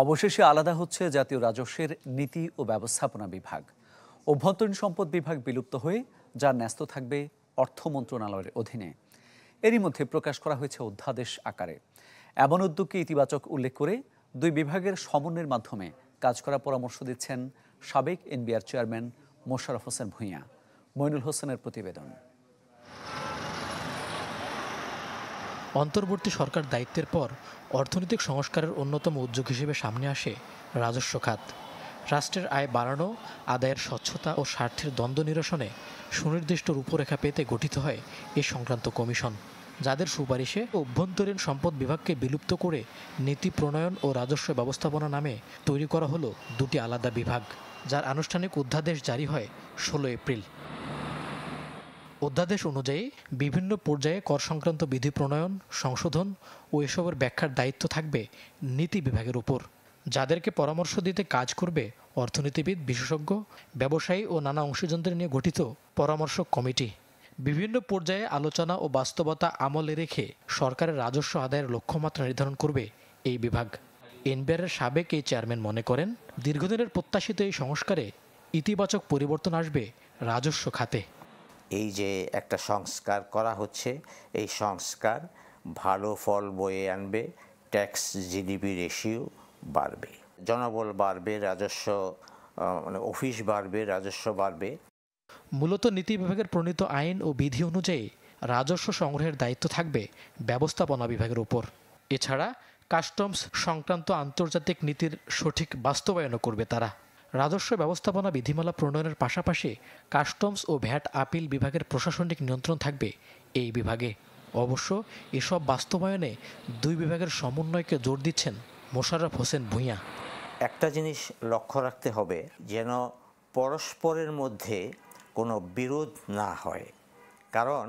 অবশেষে আলাদা হচ্ছে জাতীয় রাজস্বের নীতি ও ব্যবস্থাপনা বিভাগ। অভ্যন্তরীণ সম্পদ বিভাগ বিলুপ্ত হয়ে যার ন্যস্ত থাকবে অর্থ মন্ত্রণালয়ের অধীনে। এরই মধ্যে প্রকাশ করা হয়েছে অধ্যাদেশ আকারে। এমন উদ্যোগকে ইতিবাচক উল্লেখ করে দুই বিভাগের সমন্বয়ের মাধ্যমে কাজ করার পরামর্শ দিচ্ছেন সাবেক এনবিআর চেয়ারম্যান মোশাররফ হোসেন ভূঁইয়া। মইনুল হোসেনের প্রতিবেদন। অন্তর্বর্তী সরকার দায়িত্বের পর অর্থনৈতিক সংস্কারের অন্যতম উদ্যোগ হিসেবে সামনে আসে রাজস্ব খাত। রাষ্ট্রের আয় বাড়ানো, আদায়ের স্বচ্ছতা ও স্বার্থের দ্বন্দ্ব নিরসনে সুনির্দিষ্ট রূপরেখা পেতে গঠিত হয় এ সংক্রান্ত কমিশন, যাদের সুপারিশে অভ্যন্তরীণ সম্পদ বিভাগকে বিলুপ্ত করে নীতি প্রণয়ন ও রাজস্ব ব্যবস্থাপনা নামে তৈরি করা হলো দুটি আলাদা বিভাগ, যার আনুষ্ঠানিক অধ্যাদেশ জারি হয় 16 এপ্রিল। অধ্যাদেশ অনুযায়ী বিভিন্ন পর্যায়ে কর সংক্রান্ত বিধি প্রণয়ন, সংশোধন ও এসবের ব্যাখ্যার দায়িত্ব থাকবে নীতি বিভাগের উপর, যাদেরকে পরামর্শ দিতে কাজ করবে অর্থনীতিবিদ, বিশেষজ্ঞ, ব্যবসায়ী ও নানা অংশীজনদের নিয়ে গঠিত পরামর্শক কমিটি। বিভিন্ন পর্যায়ে আলোচনা ও বাস্তবতা আমলে রেখে সরকারের রাজস্ব আদায়ের লক্ষ্যমাত্রা নির্ধারণ করবে এই বিভাগ। এনবিআরের সাবেক এই চেয়ারম্যান মনে করেন, দীর্ঘদিনের প্রত্যাশিত এই সংস্কারে ইতিবাচক পরিবর্তন আসবে রাজস্ব খাতে। এই যে একটা সংস্কার করা হচ্ছে, এই সংস্কার ভালো ফল বয়ে আনবে। ট্যাক্স জিডিপি রেশিও বাড়বে, জনবল বাড়বে, রাজস্ব অফিস বাড়বে, রাজস্ব বাড়বে। মূলত নীতি বিভাগের প্রণীত আইন ও বিধি অনুযায়ী রাজস্ব সংগ্রহের দায়িত্ব থাকবে ব্যবস্থাপনা বিভাগের উপর। এছাড়া কাস্টমস সংক্রান্ত আন্তর্জাতিক নীতির সঠিক বাস্তবায়নও করবে তারা। রাজস্ব ব্যবস্থাপনা বিধিমালা প্রণয়নের পাশাপাশি কাস্টমস ও ভ্যাট আপিল বিভাগের প্রশাসনিক নিয়ন্ত্রণ থাকবে এই বিভাগে। অবশ্য এসব বাস্তবায়নে দুই বিভাগের সমন্বয়কে জোর দিচ্ছেন মোশাররফ হোসেন ভূঁইয়া। একটা জিনিস লক্ষ্য রাখতে হবে, যেন পরস্পরের মধ্যে কোনো বিরোধ না হয়। কারণ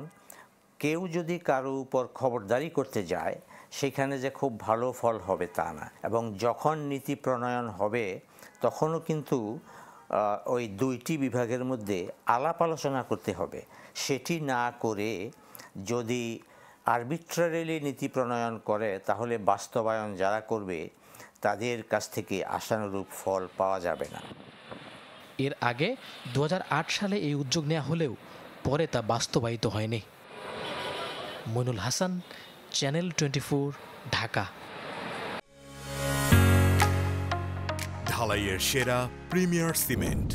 কেউ যদি কারো উপর খবরদারি করতে যায়, সেখানে যে খুব ভালো ফল হবে তা না। এবং যখন নীতি প্রণয়ন হবে তখনও কিন্তু ওই দুইটি বিভাগের মধ্যে আলাপ আলোচনা করতে হবে। সেটি না করে যদি আরবিট্রারিলি নীতি প্রণয়ন করে, তাহলে বাস্তবায়ন যারা করবে তাদের কাছ থেকে আশানুরূপ ফল পাওয়া যাবে না। এর আগে 2008 সালে এই উদ্যোগ নেওয়া হলেও পরে তা বাস্তবায়িত হয়নি। মইনুল হাসান, চ্যানেল 24, ঢাকা। ঢালাইয়ের সেরা প্রিমিয়ার সিমেন্ট।